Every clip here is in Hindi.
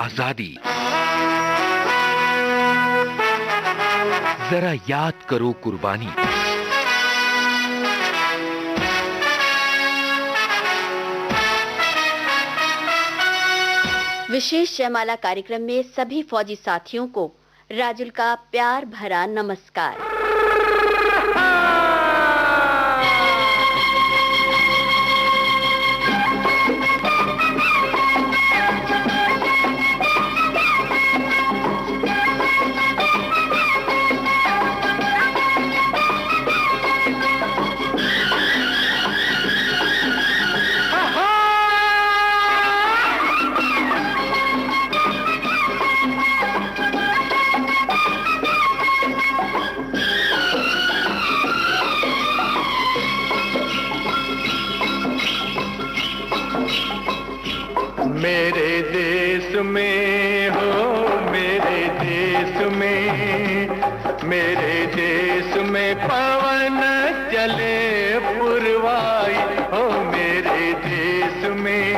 आजादी। जरा याद करो कुर्बानी। विशेष जयमाला कार्यक्रम में सभी फौजी साथियों को राजुल का प्यार भरा नमस्कार। मेरे देश में हो, मेरे देश में, मेरे देश में पवन चले पुरवाई हो, मेरे देश में।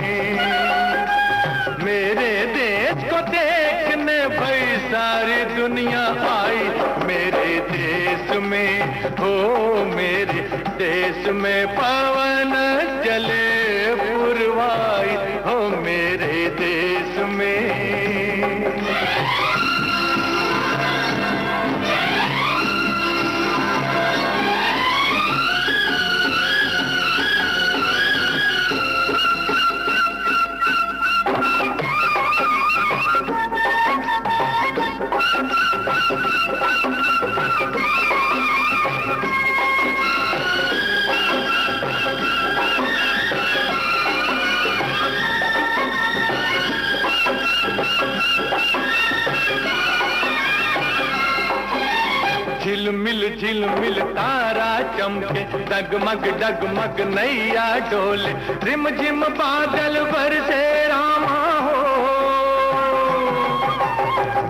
मेरे देश को देखने भाई सारी दुनिया आई, मेरे देश में हो, मेरे देश में पवन चले पुरवाई हो, मेरे देश में। झिलमिल झिलमिल तारा चमके, डगमग डगमग नैया डोले, रिम झिम बादल बरसे रामा हो,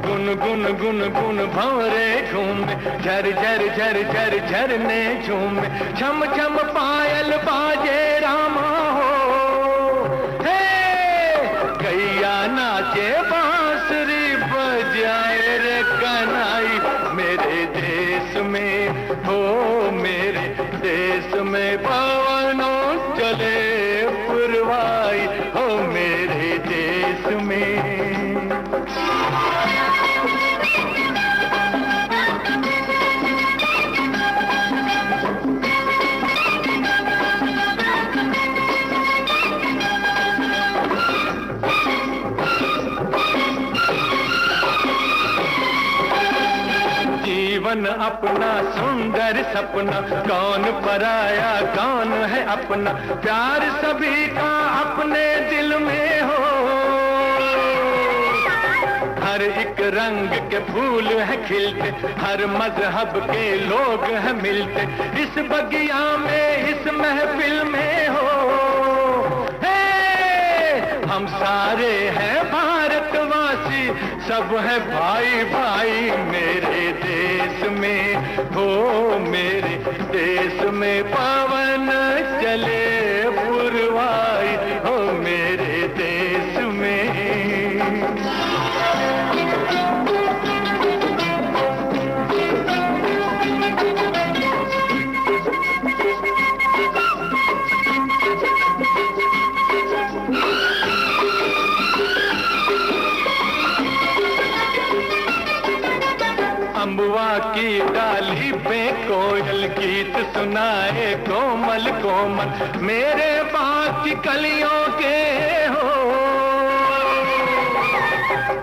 गुन गुन गुन गुन भंवरे घूमे, झर झर झर झर झरने झूमे, छम छम पायल बाजे रामा हो। हे गैया नाचे बांसुरी बजाए रे कन्हई, मेरे देश में हो, मेरे देश में पवनों चले पुरवाई हो, मेरे देश में। जीवन अपना सुंदर सपना, कौन पराया कौन है अपना, प्यार सभी का अपने दिल में हो। हर एक रंग के फूल है खिलते, हर मजहब के लोग हैं मिलते, इस बगिया में इस महफिल में हो। हम सारे हैं भारतवासी, सब है भाई भाई मेरे देश में हो, मेरे देश में पवन चले पुरवाई हो, मेरे देश में। अम्बुआ की डाली पे कोयल गीत सुनाए कोमल कोमल, मेरे बाग की कलियों के हो।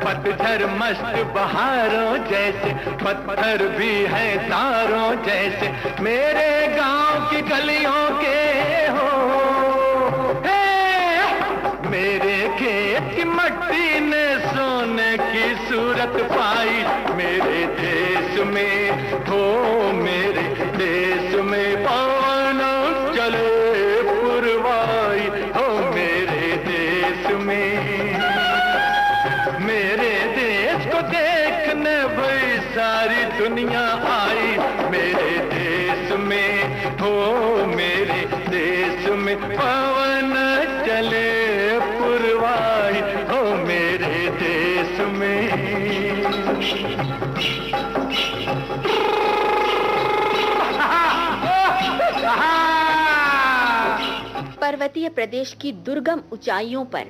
पतझर मस्त बहारों जैसे, पत्थर भी है तारों जैसे, मेरे गांव की गलियों के हो। मेरे खेत की मट्टी ने सोने की सूरत पाई, मेरे देश में हो, मेरे देश में पवन चले पुरवाई हो, मेरे देश में। मेरे देश को देखने भाई सारी दुनिया आई, मेरे देश में हो, मेरे देश में पवन चले पुरवाई हो, मेरे देश में। पर्वतीय प्रदेश की दुर्गम ऊंचाइयों पर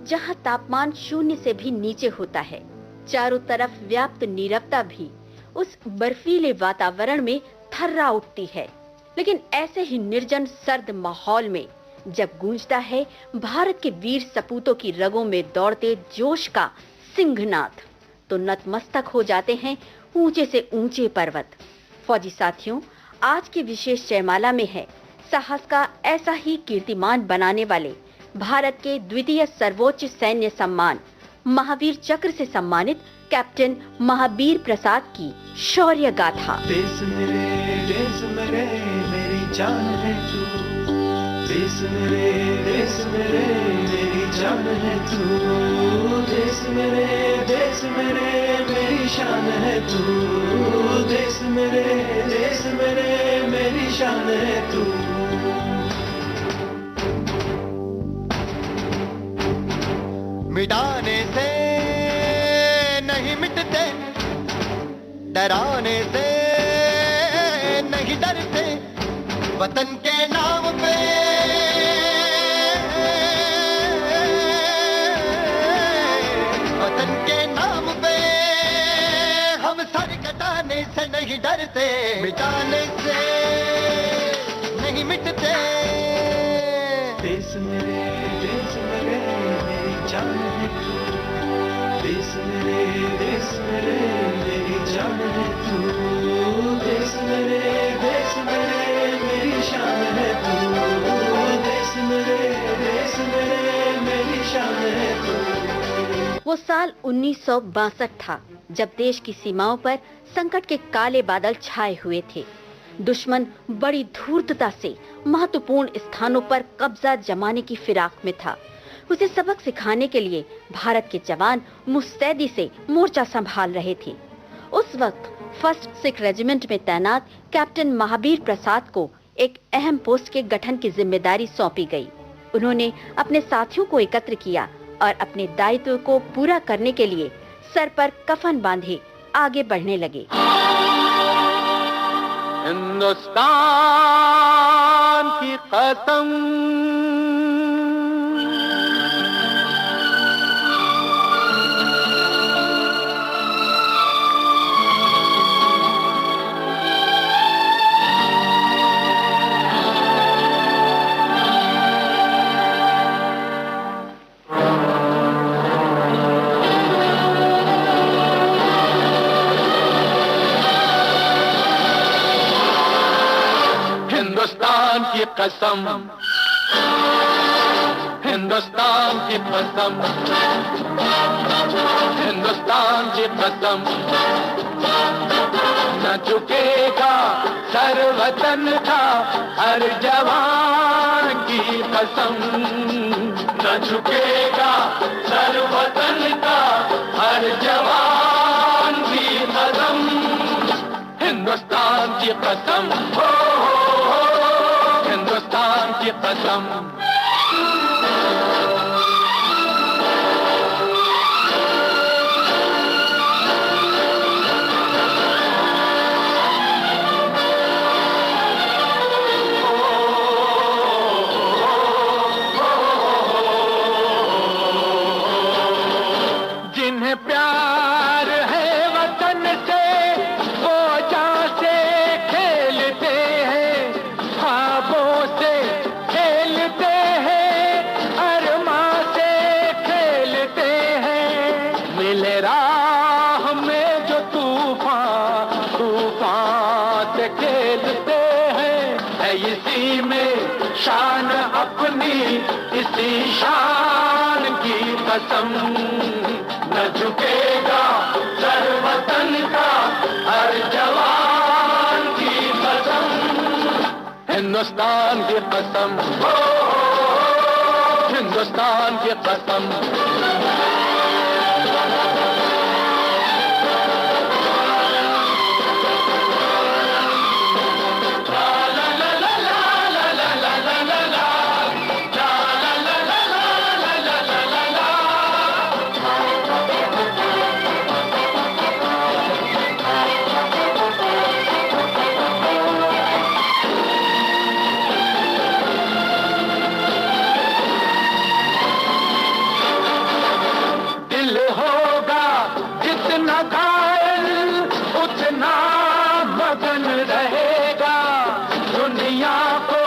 जहां तापमान शून्य से भी नीचे होता है, चारों तरफ व्याप्त नीरवता भी उस बर्फीले वातावरण में थर्रा उठती है। लेकिन ऐसे ही निर्जन सर्द माहौल में जब गूंजता है भारत के वीर सपूतों की रगों में दौड़ते जोश का सिंहनाद, तो नतमस्तक हो जाते हैं ऊंचे से ऊंचे पर्वत। फौजी साथियों, आज की विशेष जयमाला में है साहस का ऐसा ही कीर्तिमान बनाने वाले भारत के द्वितीय सर्वोच्च सैन्य सम्मान महावीर चक्र से सम्मानित कैप्टन महावीर प्रसाद की शौर्य गाथा। देश मेरे मेरी जान है तू, देश मेरे मेरी जान है तू, देश मेरे मेरी शान है तू, देश मेरे मेरी शान है तू। मिटाने से नहीं मिटते, डराने से नहीं डरते, वतन के नाम पे वतन के नाम पे हम सर कटाने से नहीं डरते, मिटाने से नहीं मिटते। देश मेरे मेरी जान है तू, देश मेरे मेरी जान है तू, देश मेरे मेरी शान है तू, देश मेरे मेरी शान है तू। वो साल 1962 था जब देश की सीमाओं पर संकट के काले बादल छाए हुए थे। दुश्मन बड़ी धूर्तता से महत्वपूर्ण स्थानों पर कब्जा जमाने की फिराक में था। उसे सबक सिखाने के लिए भारत के जवान मुस्तैदी से मोर्चा संभाल रहे थे। उस वक्त 1st सिख रेजिमेंट में तैनात कैप्टन महावीर प्रसाद को एक अहम पोस्ट के गठन की जिम्मेदारी सौंपी गई। उन्होंने अपने साथियों को एकत्र किया और अपने दायित्व को पूरा करने के लिए सर पर कफन बांधे आगे बढ़ने लगे। हिंदुस्तान की कसम, हिंदुस्तान की कसम, हिंदुस्तान की कसम, हिंदुस्तान की कसम, न झुकेगा सर वतन का हर जवान की कसम, न झुकेगा सर वतन का हर जवान की कसम, हिंदुस्तान की कसम, हिंदुस्तान की कसम। जिन्हें प्यार है वतन से वो जान से खेलते हैं, ख्वाबों से खेलते हैं, अरमां से खेलते हैं। मिले राह में जो तूफान, तूफान से खेलते हैं। है इसी में शान अपनी, इसी शान की कसम, न झुकेगा सर वतन का हर जवान की कसम, हिंदुस्तान की कसम, हिंदुस्तान की कसम। दिल होगा जितना घायल उतना मगन रहेगा। दुनिया को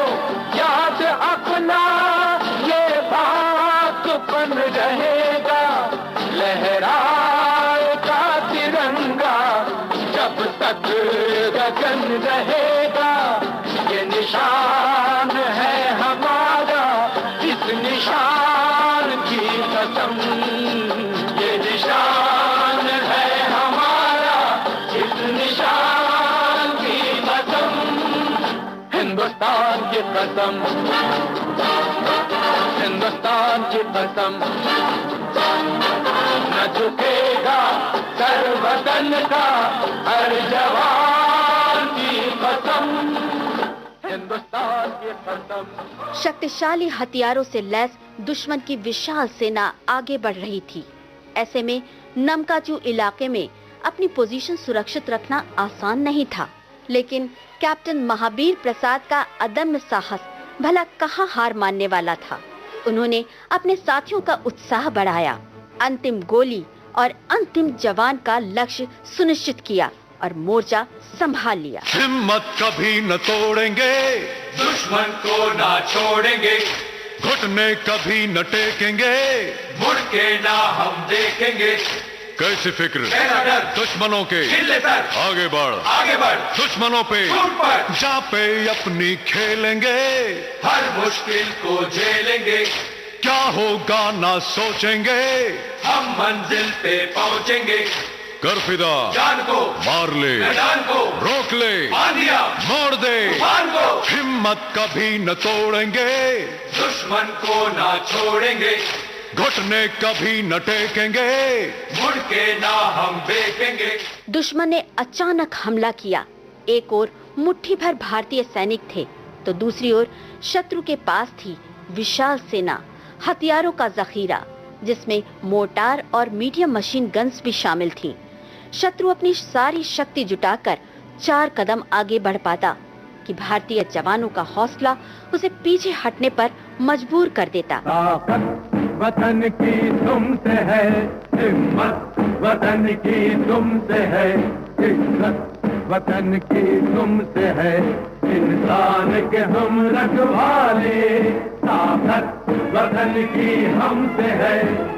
याद अपना ये बात बन रहेगा। लहराएगा तिरंगा जब तक गगन रहेगा। ये निशान है हमारा, इस निशान की कसम। ये निशान है हमारा, इस निशान की कसम। हिंदुस्तान की कसम, हिंदुस्तान की कसम। न झुकेगा सर वतन का हर जवान की कसम। हिंदुस्तान की कसम। शक्तिशाली हथियारों से लैस दुश्मन की विशाल सेना आगे बढ़ रही थी। ऐसे में नमकाचू इलाके में अपनी पोजीशन सुरक्षित रखना आसान नहीं था, लेकिन कैप्टन महावीर प्रसाद का अदम्य साहस भला कहाँ हार मानने वाला था। उन्होंने अपने साथियों का उत्साह बढ़ाया, अंतिम गोली और अंतिम जवान का लक्ष्य सुनिश्चित किया और मोर्चा संभाल लिया। हिम्मत कभी न तोड़ेंगे, दुश्मन को ना छोड़ेंगे, घुटने कभी न टेकेंगे, मुड़ के ना हम देखेंगे। कैसी फिक्र कैसा डर, दुश्मनों के चिल्ले पर आगे बढ़, आगे बढ़, दुश्मनों पे टूट पर जा पे अपनी खेलेंगे। हर मुश्किल को झेलेंगे, क्या होगा ना सोचेंगे, हम मंजिल पे पहुंचेंगे। कर फिदा जान को मार ले, मैदान को रोक ले, बांधिया मोड़ दे, तूफान को हिम्मत कभी न तोड़ेंगे, दुश्मन को ना छोड़ेंगे, घुटने कभी न टेकेंगे, मुड़ के ना हम देखेंगे। दुश्मन ने अचानक हमला किया। एक ओर मुट्ठी भर भारतीय सैनिक थे तो दूसरी ओर शत्रु के पास थी विशाल सेना, हथियारों का जखीरा, जिसमें मोर्टार और मीडियम मशीन गन्स भी शामिल थीं। शत्रु अपनी सारी शक्ति जुटाकर 4 कदम आगे बढ़ पाता कि भारतीय जवानों का हौसला उसे पीछे हटने पर मजबूर कर देता। ताकत वतन की तुमसे है, हिम्मत वतन की तुमसे है, इज्जत वतन की तुमसे है, इंसान के हम रखवाले। ताकत वतन की हमसे है,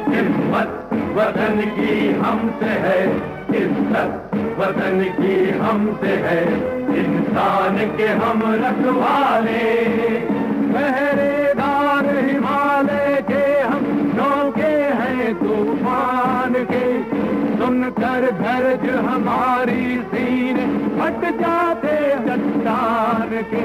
हिम्मत वतन की हमसे है, इज्जत वतन की हमसे है, इंसान के हम रखवाले। पहरेदार हिमालय के हम नौके हैं तूफान के, सुनकर गरज हमारी सीने फट जाते चट्टान के।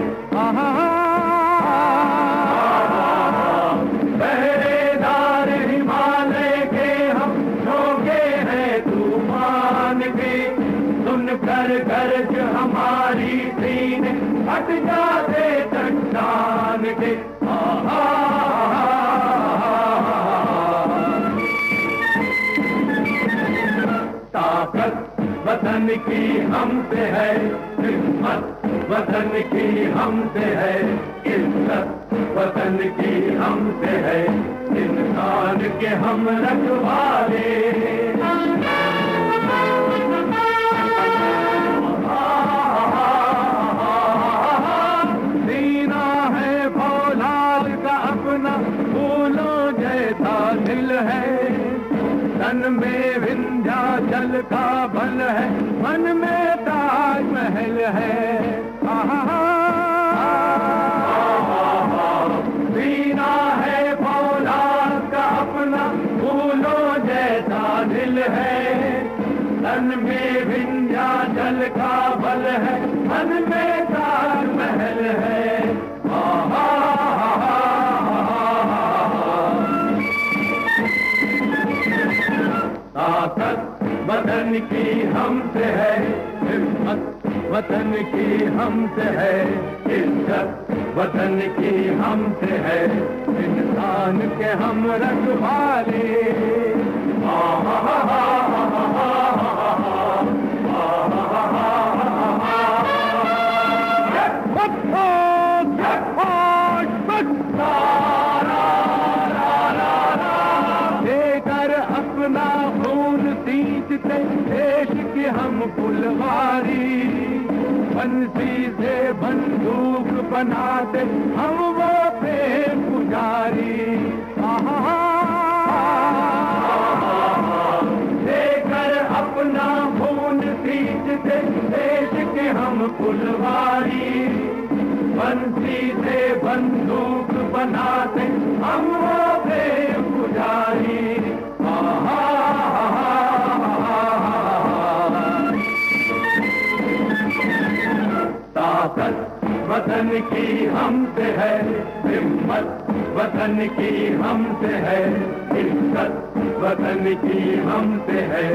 पहरेदार हिमालय के हम नौके हैं तूफान के, सुनकर गरज हमारी सीने फट जाते चट्टान के। ताकत वतन की हमसे है, हिम्मत वतन की हमसे है, इज्जत वतन की हमसे है, इंसान के हम रखवाले। सीना है फौलाद का अपना, फूलों जैसा दिल है, तन में विंध्याचल का बल है, मन में ताजमहल है। सीना है फौलाद का अपना, फूलों जैसा दिल है, तन में विंध्याचल का बल है, मन में ताजमहल है। ताकत वतन की हमसे है, हिम्मत वतन की हमसे है, इज्जत वतन की हमसे है, इंसान के हम रखवाले। देकर अपना सींचते देश की हम फुलवारी, बंसी से बंदूक बनाते हम वो प्रेम पुजारी। लेकर अपना खून सींचते देश के हम फुलवारी, बंसी से बंदूक बनाते हम वो प्रेम पुजारी। ताकत वतन की हमसे है, हिम्मत वतन की हमसे है, इज्जत वतन की हमसे है,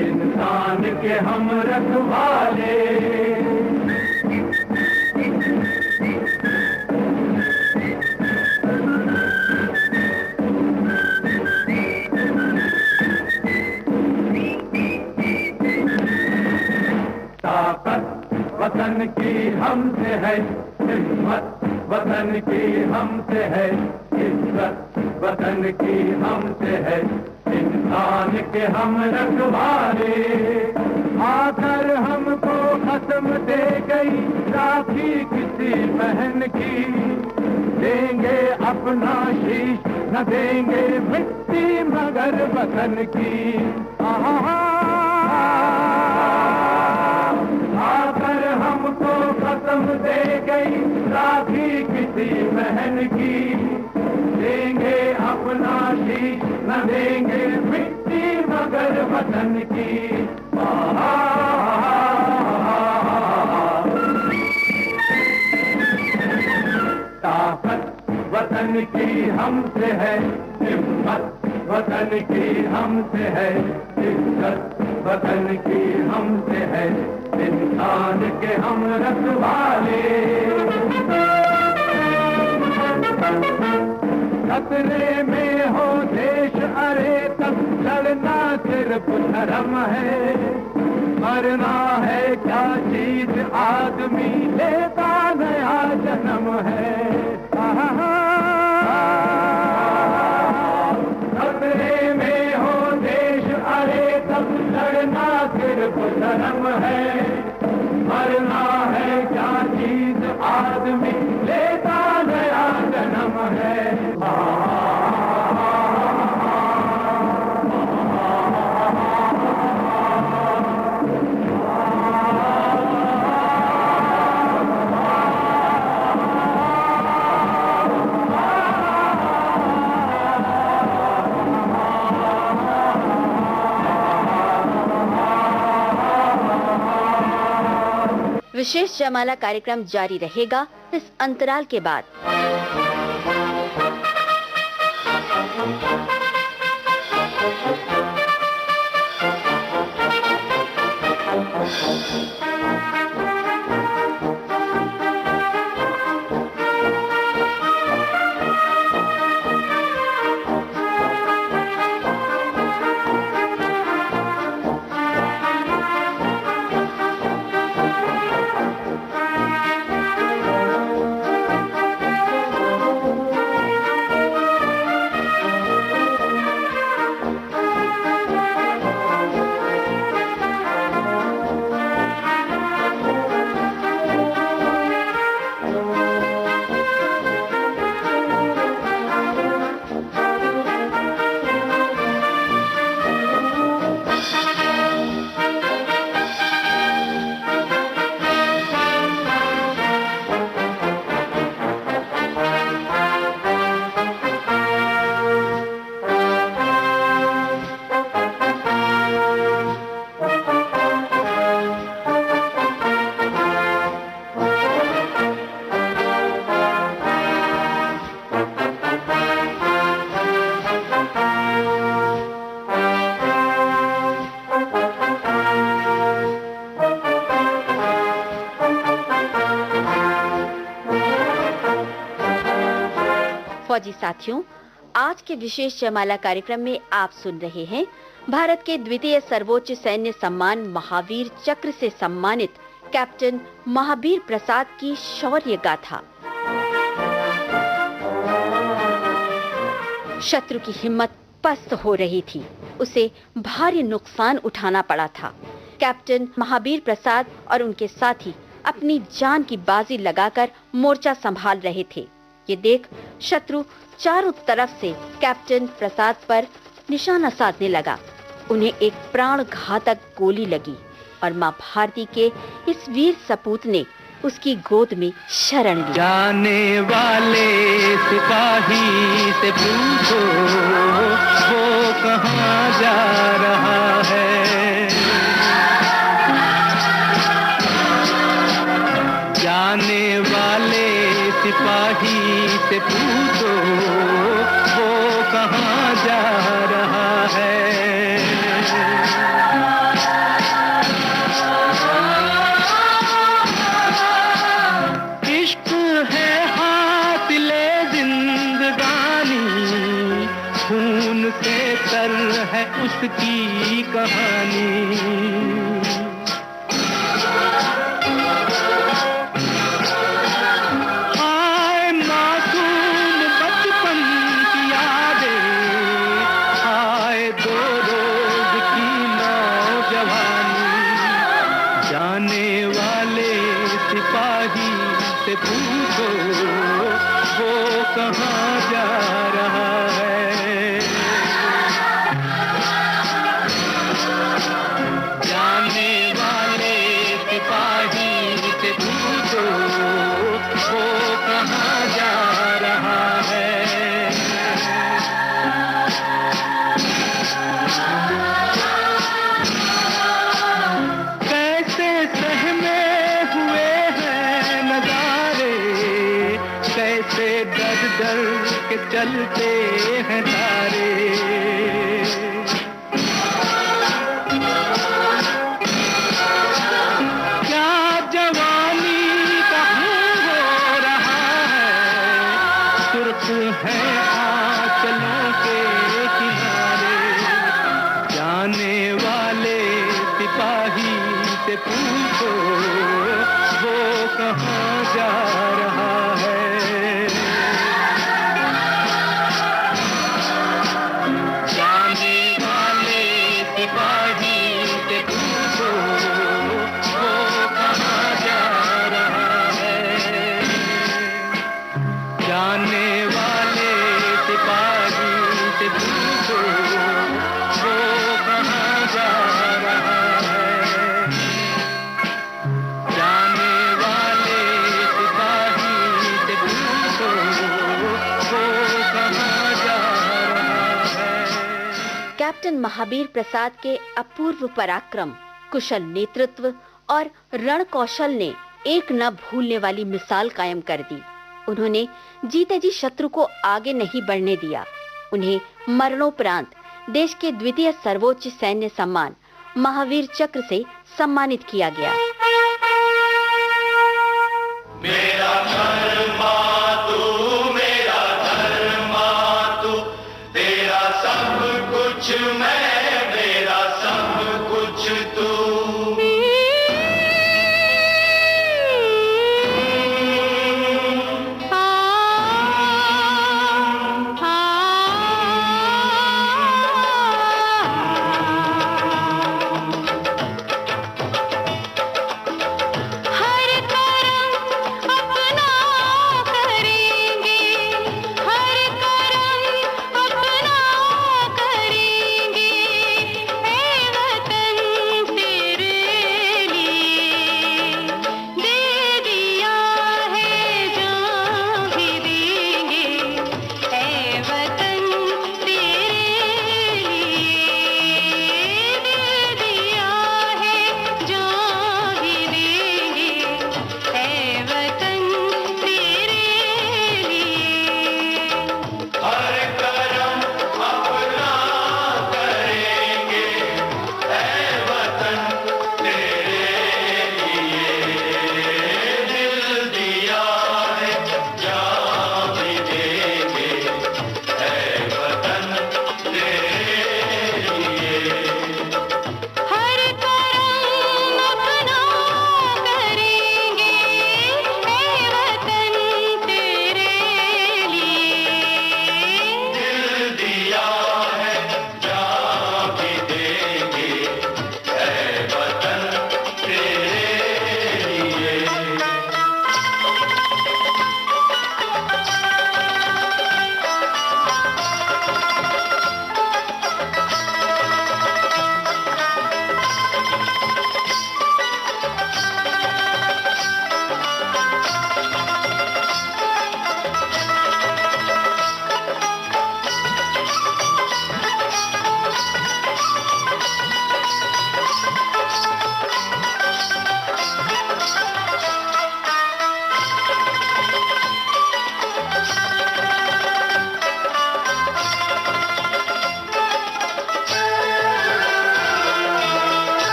इंसान के हम रखवाले। वतन की हमसे है, हिम्मत वतन की हमसे है, इज्जत वतन की हमसे है, इंसान के हम रखवाले। आकर हमको खत्म दे गई राखी किसी बहन की, देंगे अपना शीश न देंगे मिट्टी मगर वतन की। आकर हमको कसम दे गई राखी किसी बहन की, देंगे अपना शीश न देंगे मिट्टी मगर वतन की। ताकत वतन की हमसे है, हिम्मत वतन की हमसे है, इज्जत वतन की हमसे है, इंसान के हम रखवाले। खतरे में हो देश अरे तब लड़ना सिर्फ धर्म है, मरना है क्या चीज आदमी लेता नया जन्म है। खतरे में हो देश अरे तब लड़ना सिर्फ धर्म है, मरना है क्या चीज आदमी लेता नया जन्म है। विशेष जयमाला कार्यक्रम जारी रहेगा इस अंतराल के बाद। फौजी साथियों, आज के विशेष जयमाला कार्यक्रम में आप सुन रहे हैं भारत के द्वितीय सर्वोच्च सैन्य सम्मान महावीर चक्र से सम्मानित कैप्टन महावीर प्रसाद की शौर्य गाथा। शत्रु की हिम्मत पस्त हो रही थी। उसे भारी नुकसान उठाना पड़ा था। कैप्टन महावीर प्रसाद और उनके साथी अपनी जान की बाजी लगाकर मोर्चा संभाल रहे थे। ये देख शत्रु चारों तरफ से कैप्टन प्रसाद पर निशाना साधने लगा। उन्हें एक प्राण घातक गोली लगी और मां भारती के इस वीर सपूत ने उसकी गोद में शरण ली। जाने वाले सिपाही से पूछो वो कहाँ जा रहा है। जाने वाले सिपाही से पूछो वो कहाँ जा रहा है। इश्क है हातिले जिंदगानी, खून से तर है उसकी कहानी। हाय मासूम बचपन की यादें, हाय दो रोज की नौजवानी। जाने वाले सिपाही से पूछो वो कहाँ जा रहा है। जाने वाले सिपाही से पूछो वो कहाँ जा रहा है। कैसे सहमे हुए हैं नजारे, कैसे डर डर के चलते हैं तारे। क्या जवानी का खून हो रहा है, सुर्ख है आंचलों के किनारे। जाने वाले सिपाही से पूछो वो कहाँ जा रहा है। जाने वाले सिपाही से पूछो वो कहाँ जा रहा है। जाने वाले सिपाही से पूछो वो कहाँ जा रहा है। जाने वाले सिपाही से पूछो वो कहाँ जा रहा है। कैप्टन महावीर प्रसाद के अपूर्व पराक्रम, कुशल नेतृत्व और रण कौशल ने एक न भूलने वाली मिसाल कायम कर दी। उन्होंने जीते जी शत्रु को आगे नहीं बढ़ने दिया। उन्हें मरणोपरांत देश के द्वितीय सर्वोच्च सैन्य सम्मान महावीर चक्र से सम्मानित किया गया। मेरा धर्मा तू, मेरा धर्मा तू, तेरा सब कुछ मैं, मेरा सब कुछ तू। अपना करेंगे, ए वतन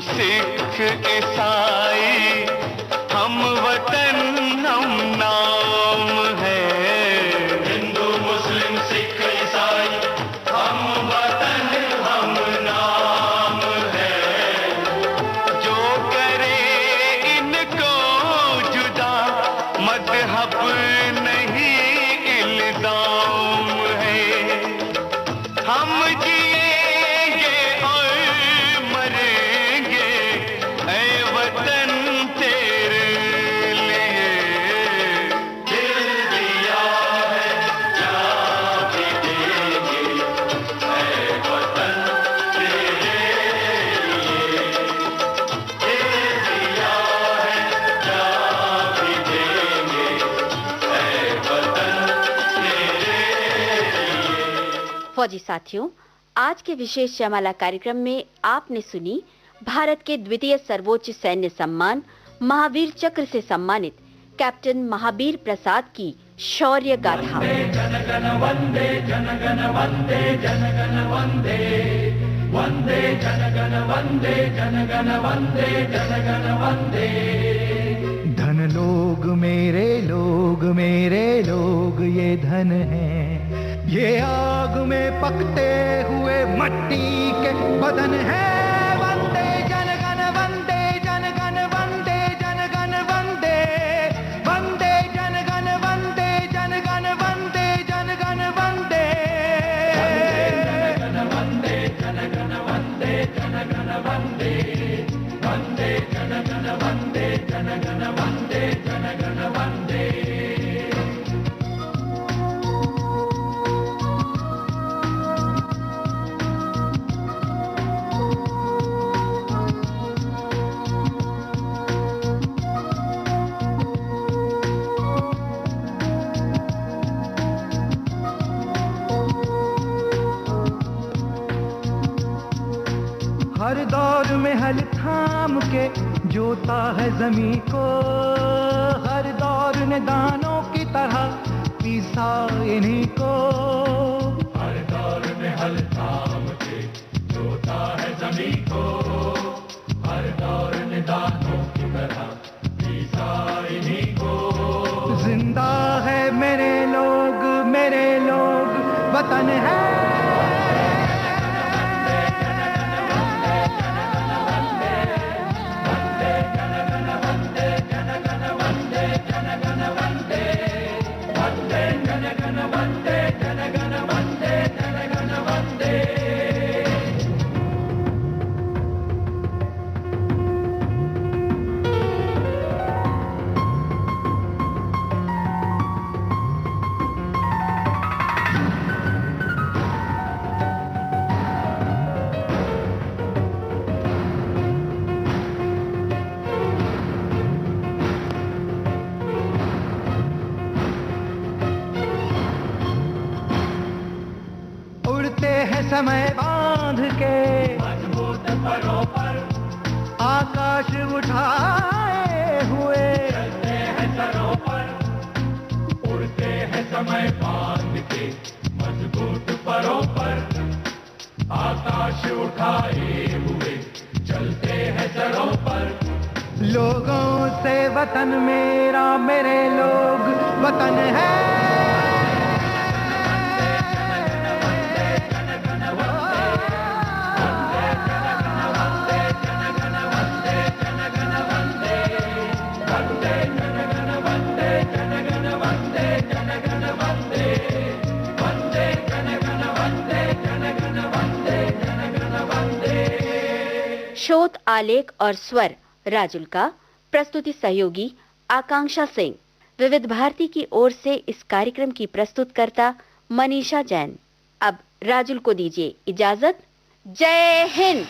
सिख ईसाई, हम वतन हम नाम है। हिंदू मुस्लिम सिख ईसाई, हम वतन हम नाम है। जो करे इनको जुदा, मजहब नहीं इल्जाम है। हम जिएंगे और मरेंगे ऐ वतन तेरे लिए। दिल दिया है जान भी देंगे ऐ वतन तेरे लिए। दिल दिया है जान भी देंगे ऐ वतन तेरे लिए। फौजी साथियों, आज के विशेष जयमाला कार्यक्रम में आपने सुनी भारत के द्वितीय सर्वोच्च सैन्य सम्मान महावीर चक्र से सम्मानित कैप्टन महावीर प्रसाद की शौर्य गाथा। जनगण वंदे जनगण वंदे जनगण वंदे वंदे जनगण वंदे जनगण वंदे जनगण वंदे। धन लोग मेरे लोग ये धन है, ये आग में पकते हुए मट्टी के बदन है। वंदे जनगण वंदे जनगण वंदे जनगण वंदे वंदे जनगण वंदे जनगण वंदे जनगण वंदे जनगण वंदे जनगण वंदे जनगण वंदे वंदे जनगण वंदे जनगण वंदे जनगण वंदे। हर दौर में हल थाम के जोता है जमी को, हर दौर ने दानों की तरह पीसा इन्हीं को। हर दौर में हल थाम के जोता है जमी को, हर दौर ने दानों की तरह पीसा इन्हीं को। जिंदा है मेरे लोग वतन है। समय बांध के मजबूत परों पर आकाश उठाए हुए चलते हैं सरों पर, उड़ते हैं समय बांध के मजबूत परों पर आकाश उठाए हुए चलते हैं सरों पर। लोगों से वतन मेरा, मेरे लोग वतन है। शोध आलेख और स्वर राजुल का, प्रस्तुति सहयोगी आकांक्षा सिंह। विविध भारती की ओर से इस कार्यक्रम की प्रस्तुतकर्ता मनीषा जैन। अब राजुल को दीजिए इजाजत। जय हिंद।